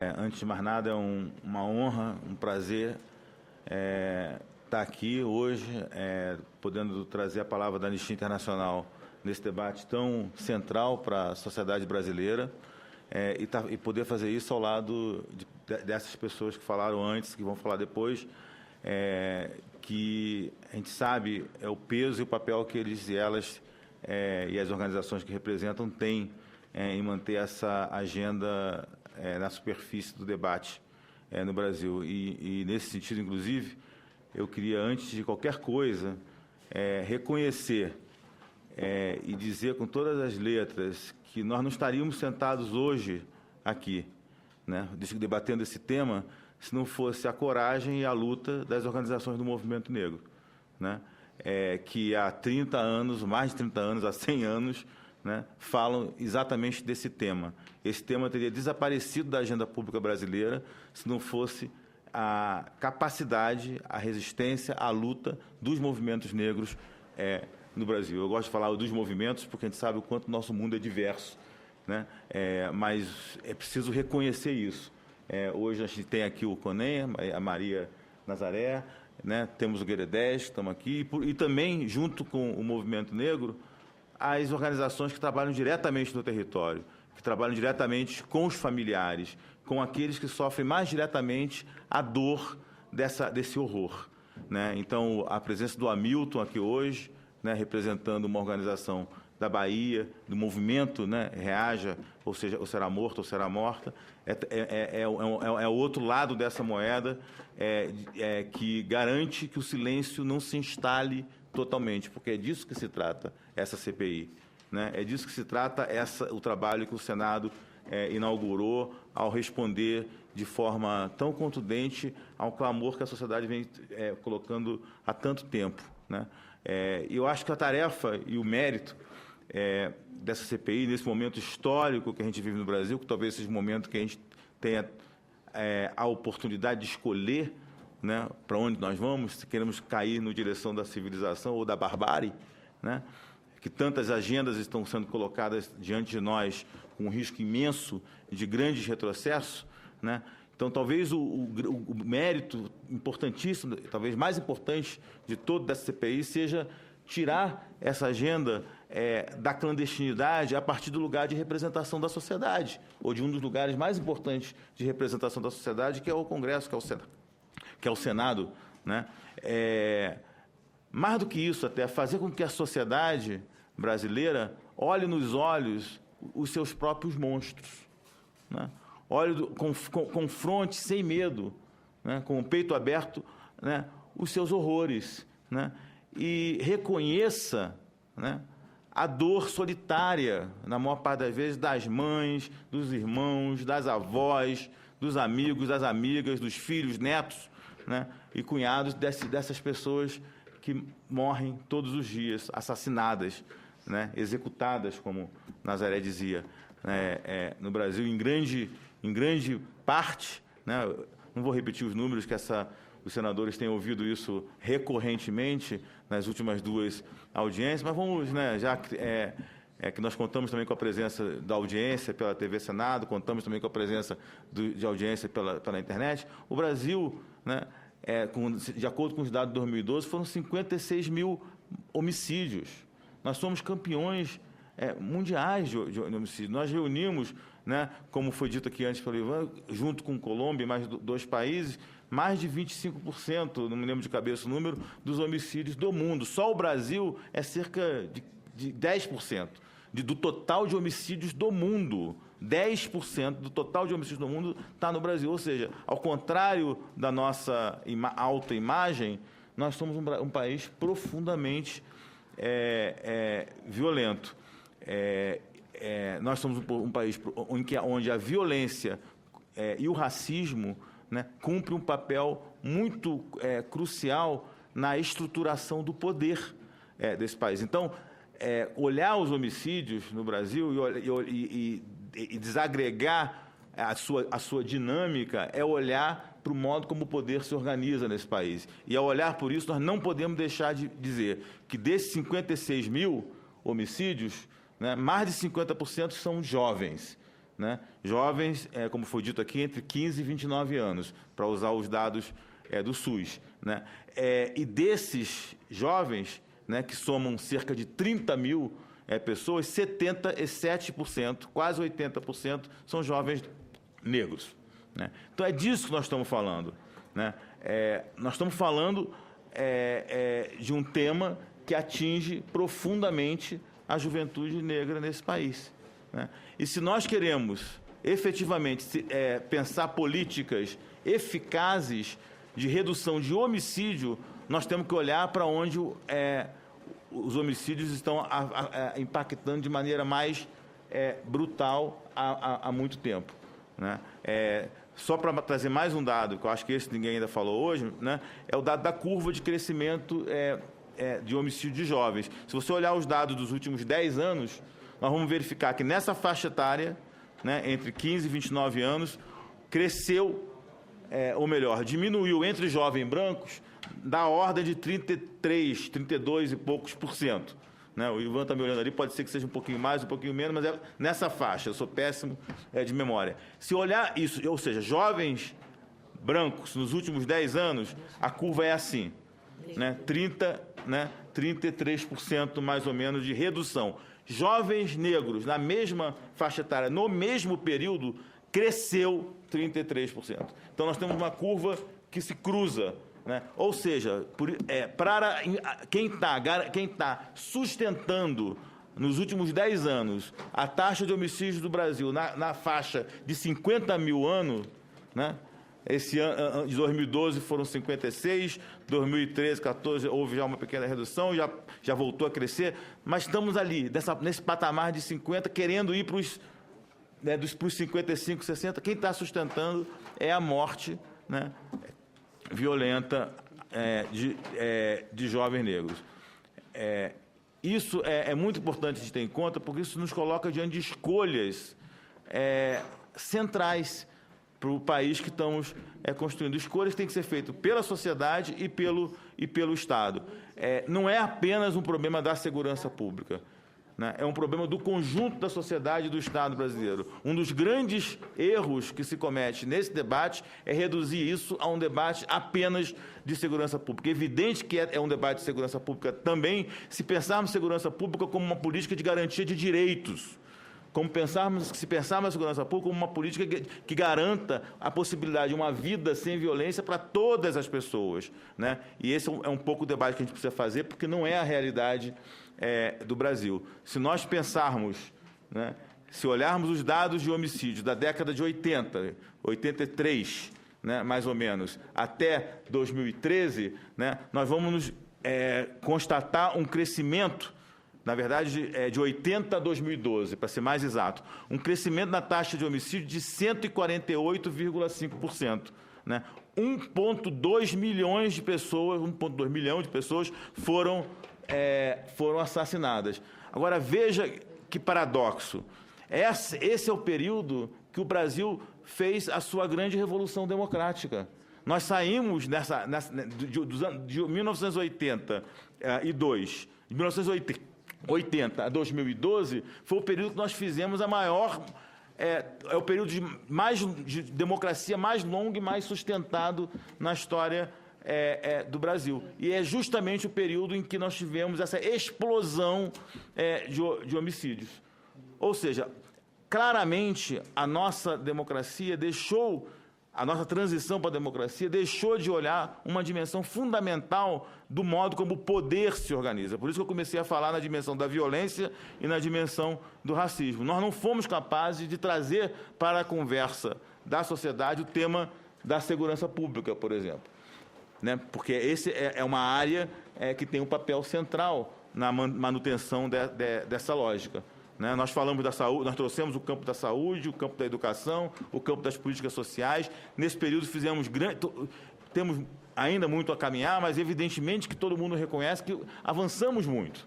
Antes de mais nada, é uma honra, um prazer estar aqui hoje, podendo trazer a palavra da Anistia Internacional nesse debate tão central para a sociedade brasileira e poder fazer isso ao lado dessas pessoas que falaram antes, que vão falar depois, que a gente sabe o peso e o papel que eles e elas e as organizações que representam têm em manter essa agenda na superfície do debate no Brasil. E, nesse sentido, inclusive, eu queria, antes de qualquer coisa, reconhecer e dizer com todas as letras que nós não estaríamos sentados hoje aqui, né, debatendo esse tema, se não fosse a coragem e a luta das organizações do movimento negro, né, que há 30 anos, mais de 30 anos, há 100 anos, né, falam exatamente desse tema. Esse tema teria desaparecido da agenda pública brasileira se não fosse a capacidade, a resistência, a luta dos movimentos negros no Brasil. Eu gosto de falar dos movimentos porque a gente sabe o quanto o nosso mundo é diverso, né? Mas é preciso reconhecer isso. Hoje a gente tem aqui o CONEM, a Maria Nazaré, né? Temos o Gueredés, que estamos aqui, e também, junto com o movimento negro, as organizações que trabalham diretamente no território, que trabalham diretamente com os familiares, com aqueles que sofrem mais diretamente a dor desse horror, né? Então, a presença do Hamilton aqui hoje, né, representando uma organização da Bahia, do movimento, né, Reaja, ou seja, ou será morto ou será morta, é o outro lado dessa moeda que garante que o silêncio não se instale totalmente, porque é disso que se trata essa CPI, né? É disso que se trata o trabalho que o Senado inaugurou ao responder de forma tão contundente ao clamor que a sociedade vem colocando há tanto tempo, né? Eu acho que a tarefa e o mérito dessa CPI, nesse momento histórico que a gente vive no Brasil, que talvez seja um momento que a gente tenha a oportunidade de escolher, né, para onde nós vamos, se queremos cair na direção da civilização ou da barbárie, né, que tantas agendas estão sendo colocadas diante de nós com um risco imenso de grandes retrocessos, né? Então, talvez o mérito importantíssimo, talvez mais importante de toda essa CPI, seja tirar essa agenda da clandestinidade a partir do lugar de representação da sociedade, ou de um dos lugares mais importantes de representação da sociedade, que é o Congresso, que é o Senado, né? Mais do que isso, até fazer com que a sociedade brasileira olhe nos olhos os seus próprios monstros, né? Confronte sem medo, né, com o peito aberto, né, os seus horrores, né, e reconheça, né, a dor solitária, na maior parte das vezes, das mães, dos irmãos, das avós, dos amigos, das amigas, dos filhos, netos, né, e cunhados dessas pessoas que morrem todos os dias, assassinadas, né, executadas, como Nazaré dizia, no Brasil, em grande parte, né, não vou repetir os números, que os senadores têm ouvido isso recorrentemente nas últimas duas audiências, mas vamos, né, já que nós contamos também com a presença da audiência pela TV Senado, contamos também com a presença de audiência pela internet. O Brasil, né, de acordo com os dados de 2012, foram 56 mil homicídios. Nós somos campeões mundiais de homicídio. Nós reunimos, né, como foi dito aqui antes pelo Ivan, junto com Colômbia e mais dois países, mais de 25%, não me lembro de cabeça o número, dos homicídios do mundo. Só o Brasil é cerca de 10% do total de homicídios do mundo. 10% do total de homicídios do mundo está no Brasil. Ou seja, ao contrário da nossa autoimagem, nós somos um país profundamente violento. Nós somos um país onde a violência e o racismo, né, cumprem um papel muito crucial na estruturação do poder desse país. Então, olhar os homicídios no Brasil e desagregar a sua dinâmica é olhar para o modo como o poder se organiza nesse país. E, ao olhar por isso, nós não podemos deixar de dizer que, desses 56 mil homicídios, né, mais de 50% são jovens, né? Jovens, como foi dito aqui, entre 15 e 29 anos, para usar os dados do SUS, né? E desses jovens, né, que somam cerca de 30 mil pessoas, 77%, quase 80%, são jovens negros, né? Então, é disso que nós estamos falando, né? Nós estamos falando de um tema que atinge profundamente a juventude negra nesse país, né? E se nós queremos efetivamente pensar políticas eficazes de redução de homicídio, nós temos que olhar para onde os homicídios estão impactando de maneira mais brutal há muito tempo, né? Só para trazer mais um dado, que eu acho que esse ninguém ainda falou hoje, né, é o dado da curva de crescimento de homicídio de jovens. Se você olhar os dados dos últimos 10 anos, nós vamos verificar que nessa faixa etária, né, entre 15 e 29 anos, cresceu, ou melhor, diminuiu entre jovens brancos da ordem de 33, 32 e poucos %. Né? O Ivan está me olhando ali, pode ser que seja um pouquinho mais, um pouquinho menos, mas é nessa faixa, eu sou péssimo de memória. Se olhar isso, ou seja, jovens brancos nos últimos 10 anos, a curva é assim, né? 33% mais ou menos de redução. Jovens negros, na mesma faixa etária, no mesmo período, cresceu 33%. Então, nós temos uma curva que se cruza, né? Ou seja, para quem está sustentando nos últimos 10 anos a taxa de homicídios do Brasil na faixa de 50 mil anos, né? Esse ano de 2012 foram 56, 2013, 14 houve já uma pequena redução, já voltou a crescer, mas estamos ali, nesse patamar de 50, querendo ir para os 55, 60. Quem está sustentando é a morte, né, violenta de jovens negros. Isso é muito importante a gente ter em conta, porque isso nos coloca diante de escolhas centrais para o país que estamos construindo. Escolhas que têm que ser feitas pela sociedade e pelo Estado. Não é apenas um problema da segurança pública, né? É um problema do conjunto da sociedade e do Estado brasileiro. Um dos grandes erros que se comete nesse debate é reduzir isso a um debate apenas de segurança pública. É evidente que é um debate de segurança pública também, se pensarmos segurança pública como uma política de garantia de direitos, se pensarmos a segurança pública como uma política que garanta a possibilidade de uma vida sem violência para todas as pessoas, né? E esse é um pouco o debate que a gente precisa fazer, porque não é a realidade do Brasil. Se nós pensarmos, né, se olharmos os dados de homicídio da década de 80, 83, né, mais ou menos, até 2013, né, nós vamos constatar um crescimento, na verdade, de 80 a 2012, para ser mais exato, um crescimento na taxa de homicídio de 148,5%. Né? 1,2 milhão de pessoas foram assassinadas. Agora, veja que paradoxo. Esse é o período que o Brasil fez a sua grande revolução democrática. Nós saímos de 1982, de 1980 a 2012, foi o período que nós fizemos a maior... o período de democracia mais longo e mais sustentado na história do Brasil. E é justamente o período em que nós tivemos essa explosão de homicídios. Ou seja, claramente a nossa democracia a nossa transição para a democracia deixou de olhar uma dimensão fundamental do modo como o poder se organiza. Por isso que eu comecei a falar na dimensão da violência e na dimensão do racismo. Nós não fomos capazes de trazer para a conversa da sociedade o tema da segurança pública, por exemplo, né? Porque esse é uma área que tem um papel central na manutenção dessa lógica. Né? Nós falamos da saúde, nós trouxemos o campo da saúde, o campo da educação, o campo das políticas sociais. Nesse período temos ainda muito a caminhar, mas evidentemente que todo mundo reconhece que avançamos muito.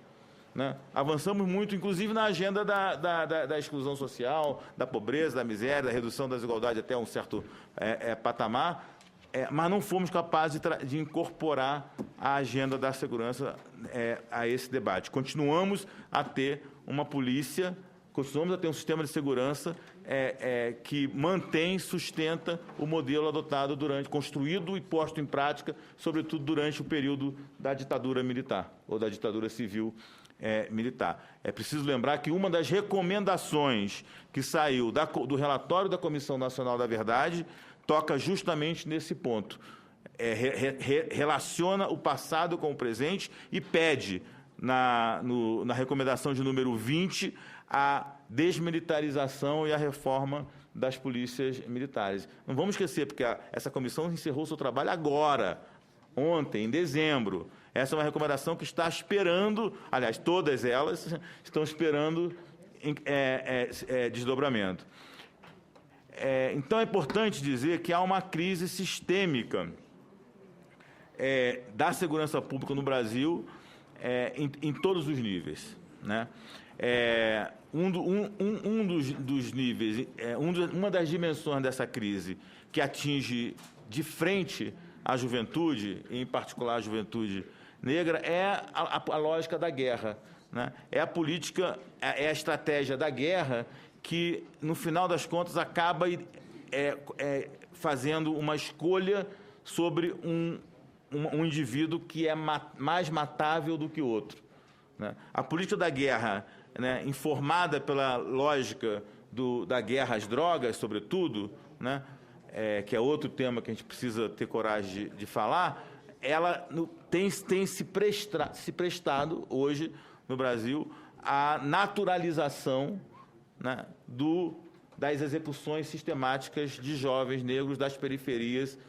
Né? Avançamos muito, inclusive na agenda da exclusão social, da pobreza, da miséria, da redução da desigualdade até um certo patamar, mas não fomos capazes de incorporar a agenda da segurança a esse debate. Continuamos a ter uma polícia, continuamos a ter um sistema de segurança que mantém, sustenta o modelo adotado construído e posto em prática, sobretudo durante o período da ditadura militar, ou da ditadura civil militar. É preciso lembrar que uma das recomendações que saiu do relatório da Comissão Nacional da Verdade toca justamente nesse ponto. Relaciona o passado com o presente e pede, na recomendação de número 20, a desmilitarização e a reforma das polícias militares. Não vamos esquecer, porque essa comissão encerrou seu trabalho agora, ontem, em dezembro. Essa é uma recomendação que está esperando, aliás, todas elas estão esperando desdobramento. Então, é importante dizer que há uma crise sistêmica da segurança pública no Brasil em todos os níveis, né? Dos níveis, uma das dimensões dessa crise que atinge de frente a juventude, em particular a juventude negra, é a lógica da guerra, né? É a política, é a estratégia da guerra que, no final das contas, acaba fazendo uma escolha sobre um indivíduo que é mais matável do que o outro, né? A política da guerra, né, informada pela lógica da guerra às drogas, sobretudo, né, que é outro tema que a gente precisa ter coragem de falar, ela tem se prestado hoje no Brasil à naturalização, né, das execuções sistemáticas de jovens negros das periferias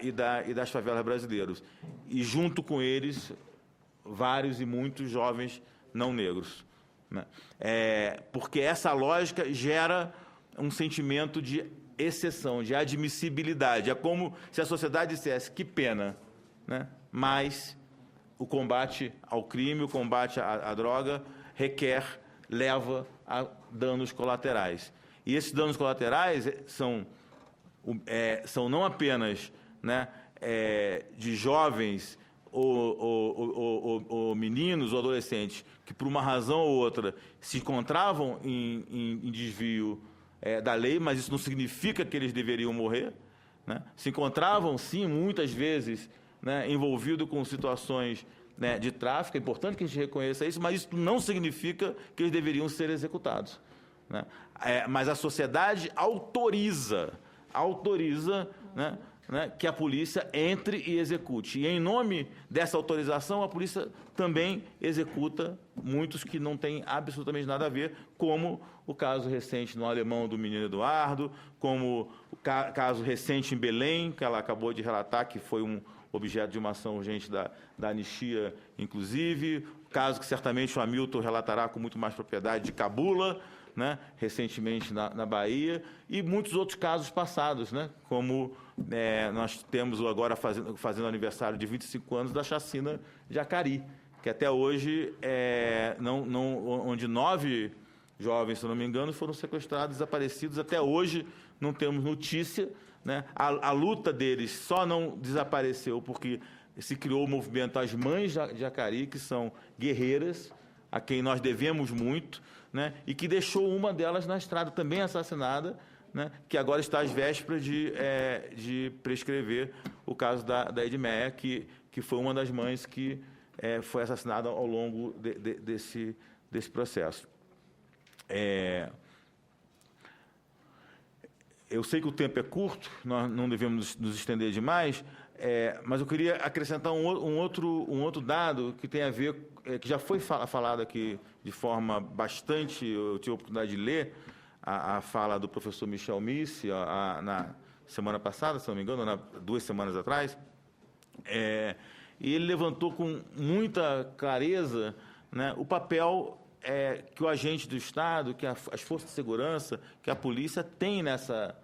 e das favelas brasileiras. E, junto com eles, vários e muitos jovens não negros, né? Porque essa lógica gera um sentimento de exceção, de admissibilidade. É como se a sociedade dissesse: que pena, né? Mas o combate ao crime, o combate à droga leva a danos colaterais. E esses danos colaterais são não apenas, né, de jovens ou meninos ou adolescentes que, por uma razão ou outra, se encontravam em desvio da lei, mas isso não significa que eles deveriam morrer, né? Se encontravam, sim, muitas vezes, né, envolvidos com situações, né, de tráfico. É importante que a gente reconheça isso, mas isso não significa que eles deveriam ser executados, né? Mas a sociedade autoriza, né, que a polícia entre e execute. E, em nome dessa autorização, a polícia também executa muitos que não têm absolutamente nada a ver, como o caso recente no Alemão do menino Eduardo, como o caso recente em Belém, que ela acabou de relatar, que foi um objeto de uma ação urgente da anistia, inclusive, o caso que certamente o Hamilton relatará com muito mais propriedade de Cabula, né, recentemente na Bahia, e muitos outros casos passados, né, como nós temos agora fazendo aniversário de 25 anos da chacina de Acari, que até hoje, onde 9 jovens, se não me engano, foram sequestrados, desaparecidos. Até hoje não temos notícia, né? A luta deles só não desapareceu porque se criou o movimento As Mães de Acari, que são guerreiras, a quem nós devemos muito, né? E que deixou uma delas na estrada, também assassinada, né? Que agora está às vésperas de prescrever o caso da Edmeia, que foi uma das mães que foi assassinada ao longo desse processo. Eu sei que o tempo é curto, nós não devemos nos estender demais, mas eu queria acrescentar um outro dado que tem a ver, que já foi falado aqui de forma bastante, eu tive a oportunidade de ler a fala do professor Michel Missi na semana passada, se não me engano, 2 semanas atrás, e ele levantou com muita clareza, né, o papel que o agente do Estado, que as forças de segurança, que a polícia tem nessa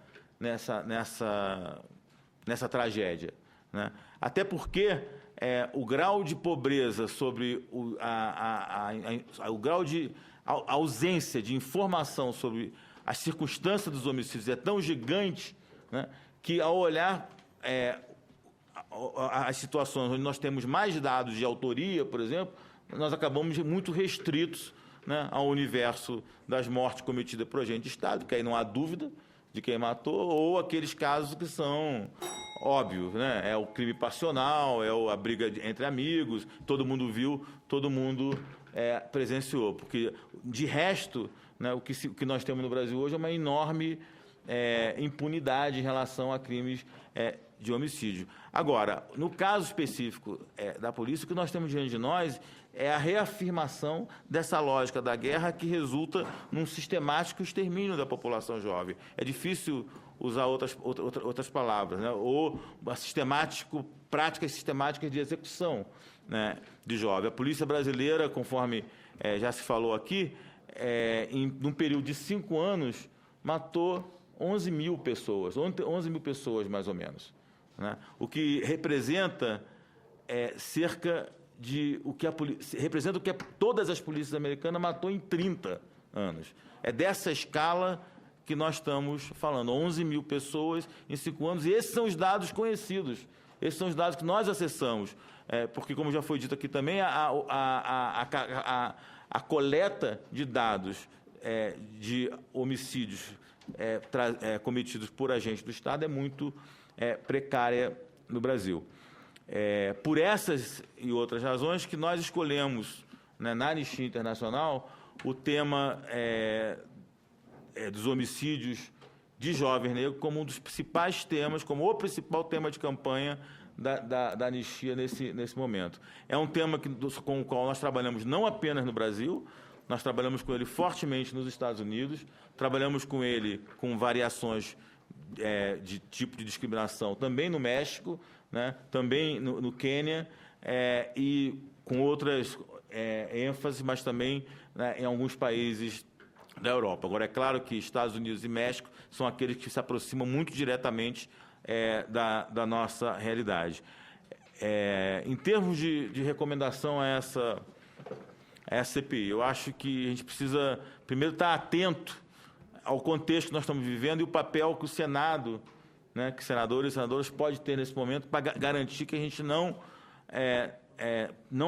tragédia, né? Até porque o grau de pobreza sobre o grau de ausência de informação sobre as circunstâncias dos homicídios é tão gigante, né, que, ao olhar as situações onde nós temos mais dados de autoria, por exemplo, nós acabamos muito restritos né, ao universo das mortes cometidas por agente de Estado, que aí não há dúvida de quem matou, ou aqueles casos que são óbvios, né? É o crime passional, a briga entre amigos, todo mundo viu, todo mundo presenciou. Porque, de resto, né, o que nós temos no Brasil hoje é uma enorme impunidade em relação a crimes de homicídio. Agora, no caso específico da polícia, o que nós temos diante de nós é a reafirmação dessa lógica da guerra que resulta num sistemático extermínio da população jovem. É difícil usar outras palavras, né? Ou práticas sistemáticas de execução, né, de jovem. A polícia brasileira, conforme já se falou aqui, num período de 5 anos, matou 11 mil pessoas, 11 mil pessoas mais ou menos, né? O que representa cerca de representa o que todas as polícias americanas matou em 30 anos. É dessa escala que nós estamos falando, 11 mil pessoas em 5 anos, e esses são os dados conhecidos, esses são os dados que nós acessamos, porque, como já foi dito aqui também, a coleta de dados de homicídios cometidos por agentes do Estado é muito precária no Brasil. Por essas e outras razões que nós escolhemos, né, na Anistia Internacional, o tema dos homicídios de jovens negros como um dos principais temas, como o principal tema de campanha da Anistia nesse momento. É um tema com o qual nós trabalhamos não apenas no Brasil, nós trabalhamos com ele fortemente nos Estados Unidos, trabalhamos com ele com variações de tipo de discriminação também no México, né, também no Quênia, e com outras ênfases, mas também, né, em alguns países da Europa. Agora, é claro que Estados Unidos e México são aqueles que se aproximam muito diretamente da nossa realidade. Em termos de recomendação a essa CPI, eu acho que a gente precisa, primeiro, estar atento ao contexto que nós estamos vivendo e o papel que o Senado, né, que senadores e senadoras podem ter nesse momento para garantir que a gente não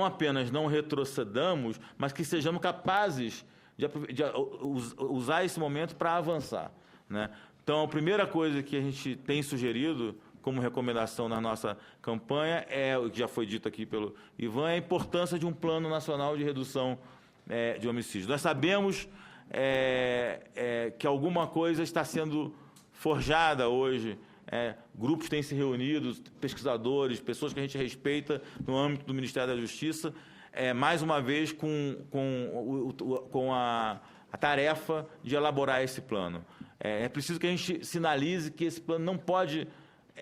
apenas não retrocedamos, mas que sejamos capazes de usar esse momento para avançar, né? Então, a primeira coisa que a gente tem sugerido como recomendação na nossa campanha o que já foi dito aqui pelo Ivan, é a importância de um plano nacional de redução de homicídios. Nós sabemos que alguma coisa está sendo forjada hoje, grupos têm se reunido, pesquisadores, pessoas que a gente respeita no âmbito do Ministério da Justiça, mais uma vez com a tarefa de elaborar esse plano. É preciso que a gente sinalize que esse plano não pode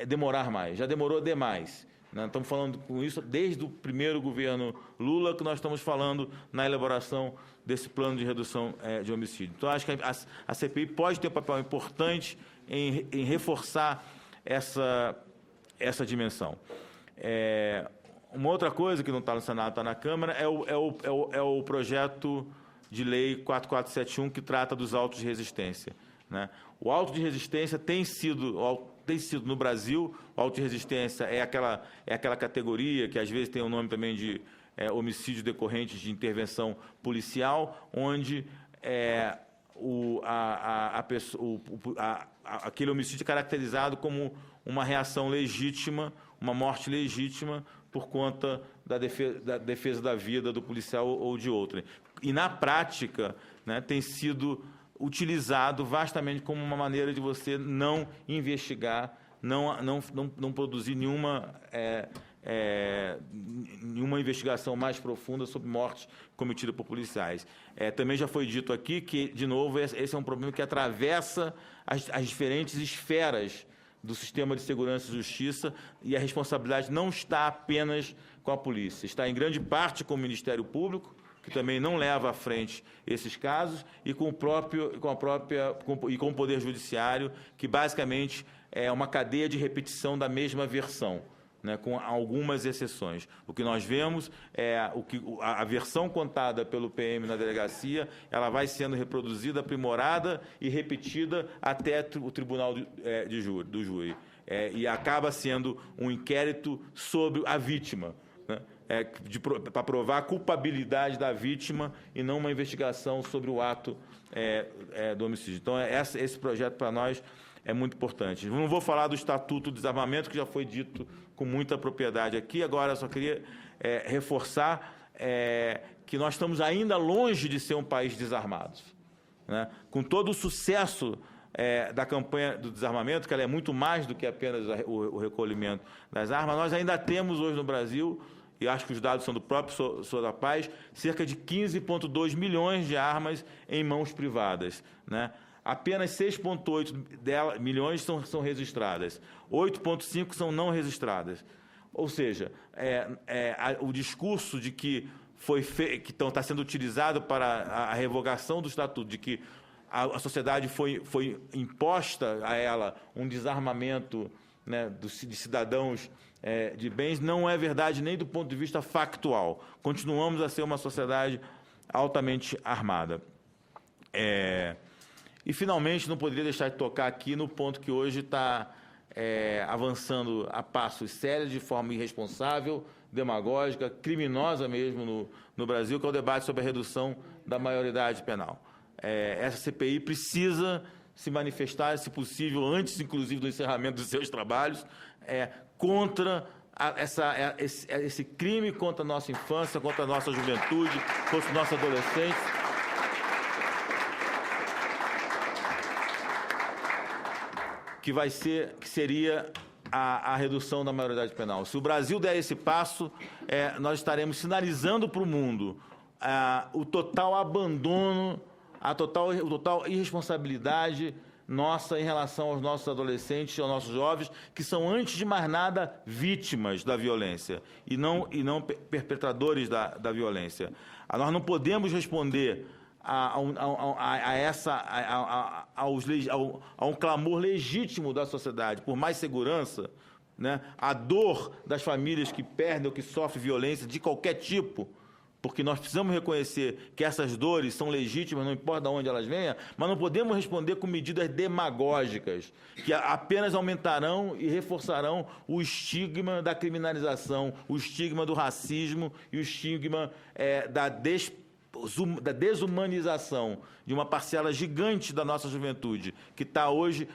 demorar mais, já demorou demais, né? Estamos falando com isso desde o primeiro governo Lula, que nós estamos falando na elaboração desse plano de redução de homicídio. Então, acho que a CPI pode ter um papel importante em reforçar essa dimensão. Uma outra coisa que não está no Senado, está na Câmara, é o projeto de lei 4471, que trata dos autos de resistência, né? O auto de resistência tem sido no Brasil, o auto de resistência é aquela categoria que às vezes tem o nome também de homicídio decorrente de intervenção policial, onde aquele homicídio é caracterizado como uma reação legítima, uma morte legítima por conta da defesa da vida do policial ou de outro. E, na prática, né, tem sido utilizado vastamente como uma maneira de você não investigar, não produzir nenhuma investigação mais profunda sobre mortes cometidas por policiais. Também já foi dito aqui que, de novo, esse é um problema que atravessa as diferentes esferas do sistema de segurança e justiça, e a responsabilidade não está apenas com a polícia, está em grande parte com o Ministério Público, que também não leva à frente esses casos, e com o Poder Judiciário, que basicamente é uma cadeia de repetição da mesma versão, né, com algumas exceções. O que nós vemos a versão contada pelo PM na delegacia, ela vai sendo reproduzida, aprimorada e repetida até o tribunal do júri. E acaba sendo um inquérito sobre a vítima, né? para provar a culpabilidade da vítima e não uma investigação sobre o ato do homicídio. Então, esse projeto, para nós, é muito importante. Não vou falar do Estatuto do Desarmamento, que já foi dito com muita propriedade aqui. Agora, só queria reforçar que nós estamos ainda longe de ser um país desarmado, né? Com todo o sucesso da campanha do desarmamento, que ela é muito mais do que apenas o recolhimento das armas, nós ainda temos hoje no Brasil, e acho que os dados são do próprio Sou da Paz, cerca de 15,2 milhões de armas em mãos privadas, né? Apenas 6,8 milhões são registradas, 8,5 são não registradas. Ou seja, o discurso de que está sendo utilizado para a revogação do Estatuto, de que a sociedade foi imposta a ela um desarmamento, né, de cidadãos de bens, não é verdade nem do ponto de vista factual. Continuamos a ser uma sociedade altamente armada. E, finalmente, não poderia deixar de tocar aqui no ponto que hoje está avançando a passos sérios, de forma irresponsável, demagógica, criminosa mesmo no Brasil, que é o debate sobre a redução da maioridade penal. Essa CPI precisa se manifestar, se possível, antes, inclusive, do encerramento dos seus trabalhos, contra esse crime contra a nossa infância, contra a nossa juventude, contra os nossos adolescentes. Que seria a redução da maioridade penal. Se o Brasil der esse passo, nós estaremos sinalizando para o mundo o total abandono, a total irresponsabilidade nossa em relação aos nossos adolescentes e aos nossos jovens, que são, antes de mais nada, vítimas da violência e não perpetradores da violência. Nós não podemos responder a um clamor legítimo da sociedade por mais segurança, né? A dor das famílias que perdem ou que sofrem violência de qualquer tipo, porque nós precisamos reconhecer que essas dores são legítimas, não importa de onde elas venham, mas não podemos responder com medidas demagógicas, que apenas aumentarão e reforçarão o estigma da criminalização, o estigma do racismo e o estigma da desumanização de uma parcela gigante da nossa juventude, que está hoje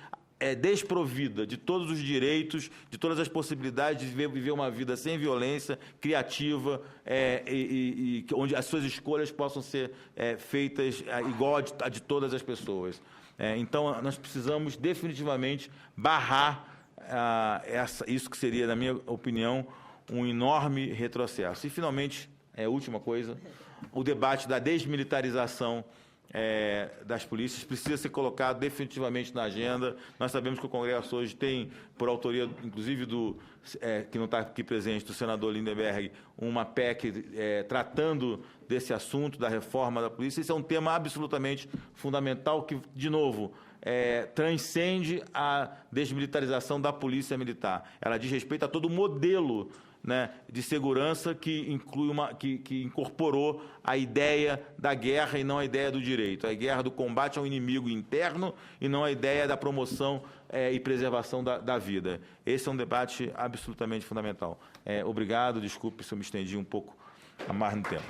desprovida de todos os direitos, de todas as possibilidades de viver uma vida sem violência, criativa, e onde as suas escolhas possam ser feitas igual a de todas as pessoas. Então, nós precisamos definitivamente barrar isso que seria, na minha opinião, um enorme retrocesso. E, finalmente, última coisa, o debate da desmilitarização das polícias precisa ser colocado definitivamente na agenda. Nós sabemos que o Congresso hoje tem, por autoria, inclusive, que não está aqui presente, do senador Lindenberg, uma PEC tratando desse assunto, da reforma da polícia. Esse é um tema absolutamente fundamental que, de novo, transcende a desmilitarização da polícia militar. Ela diz respeito a todo o modelo, né, de segurança que incorporou a ideia da guerra e não a ideia do direito, a guerra do combate ao inimigo interno e não a ideia da promoção e preservação da vida. Esse é um debate absolutamente fundamental. Obrigado, desculpe se eu me estendi um pouco a mais no tempo.